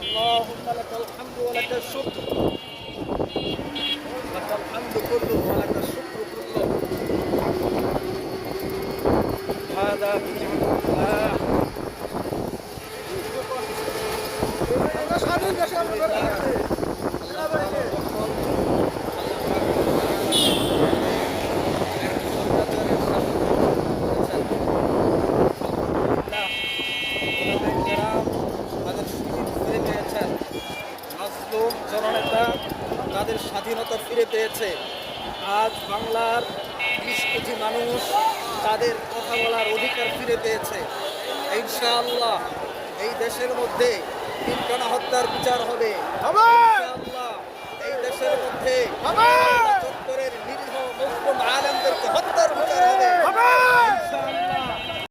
اللهم لك الحمد ولك الشكر، لك الحمد كله ولك الشكر كله. هذا من نعمة الله. জননেতা তাদের স্বাধীনতা ফিরে পেয়েছে। আজ বাংলার 20 কোটি মানুষ তাদের কথা বলার অধিকার ফিরে পেয়েছে। ইনশাআল্লাহ এই দেশের মধ্যে পিলখানা হত্যার বিচার হবে। ইনশাআল্লাহ এই দেশের মধ্যে চত্বরের নিরীহ মুসলিম আলেমদেরকে হত্যার বিচার হবে। ইনশাআল্লাহ